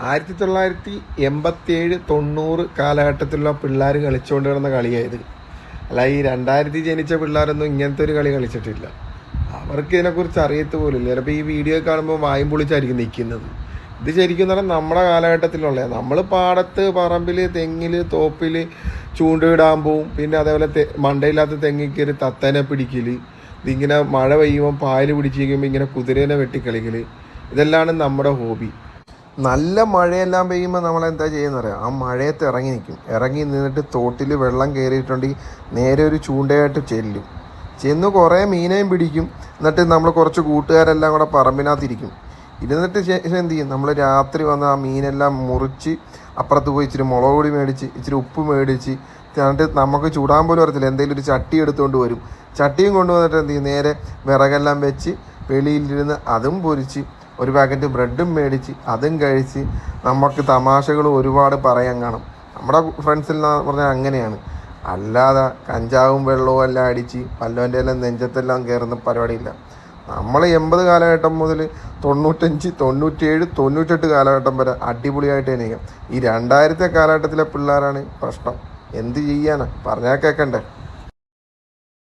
1987, 90 കാലഘട്ടത്തിലുള്ള പിള്ളേർ കളിച്ചുകൊണ്ട് കിടന്ന കളിയായത്. അല്ല, ഈ 2000 ജനിച്ച പിള്ളേരൊന്നും ഇങ്ങനത്തെ ഒരു കളി കളിച്ചിട്ടില്ല. അവർക്ക് ഇതിനെക്കുറിച്ച് അറിയത്ത് പോലില്ല. ചിലപ്പോൾ ഈ വീഡിയോ കാണുമ്പോൾ വായും പൊളിച്ചായിരിക്കും നിൽക്കുന്നത്. ഇത് ശരിക്കും പറഞ്ഞാൽ നമ്മുടെ കാലഘട്ടത്തിലുള്ള, നമ്മൾ പാടത്ത്, പറമ്പിൽ, തെങ്ങിൽ, തോപ്പിൽ ചൂണ്ടയിടാൻ പോവും. പിന്നെ അതേപോലെ മണ്ടയില്ലാത്ത തെങ്ങിൽ കയറി തത്തേനെ പിടിക്കൽ, ഇതിങ്ങനെ മഴ പെയ്യുമ്പോൾ പായൽ പിടിച്ചിരിക്കുമ്പോൾ ഇങ്ങനെ കുതിരേനെ വെട്ടിക്കളിക്കൽ, ഇതെല്ലാം നമ്മുടെ ഹോബി. നല്ല മഴയെല്ലാം പെയ്യുമ്പോൾ നമ്മളെന്താ ചെയ്യുന്നറിയാം, ആ മഴയത്ത് ഇറങ്ങി നിൽക്കും. ഇറങ്ങി നിന്നിട്ട് തോട്ടിൽ വെള്ളം കയറിയിട്ടുണ്ടെങ്കിൽ നേരെ ഒരു ചൂണ്ടയായിട്ട് ചെന്ന് കുറേ മീനെയും പിടിക്കും. എന്നിട്ട് നമ്മൾ കുറച്ച് കൂട്ടുകാരെല്ലാം കൂടെ പറമ്പിനകത്തിരിക്കും. ഇരുന്നിട്ട് ശേഷം എന്ത് ചെയ്യും, നമ്മൾ രാത്രി വന്ന് ആ മീനെല്ലാം മുറിച്ച് അപ്പുറത്ത് പോയി ഇച്ചിരി മുളക് പൊടി മേടിച്ച്, ഇച്ചിരി ഉപ്പ് മേടിച്ച്, എന്നിട്ട് നമുക്ക് ചൂടാൻ പോലും അറിയത്തില്ല, എന്തെങ്കിലും ഒരു ചട്ടി എടുത്തുകൊണ്ട് വരും. ചട്ടിയും കൊണ്ടുവന്നിട്ട് എന്ത് ചെയ്യും, നേരെ വിറകെല്ലാം വെച്ച് വെളിയിലിരുന്ന് അതും പൊരിച്ച് ഒരു പാക്കറ്റ് ബ്രെഡും മേടിച്ച് അതും കഴിച്ച് നമുക്ക് തമാശകൾ ഒരുപാട് പറയാൻ കാണും. നമ്മുടെ ഫ്രണ്ട്സിൽ എന്ന് പറഞ്ഞാൽ അങ്ങനെയാണ്. അല്ലാതെ കഞ്ചാവും വെള്ളവും എല്ലാം അടിച്ച് പല്ലോൻ്റെ എല്ലാം നെഞ്ചത്തെല്ലാം കയറുന്ന പരിപാടിയില്ല. നമ്മൾ 80 കാലഘട്ടം മുതൽ 95, 97, 98 കാലഘട്ടം വരെ അടിപൊളിയായിട്ട് തന്നെയാണ്. ഈ 2000 കാലഘട്ടത്തിലെ പിള്ളേരാണ് പ്രശ്നം. എന്ത് ചെയ്യാനാ, പറഞ്ഞാൽ കേൾക്കണ്ടേ.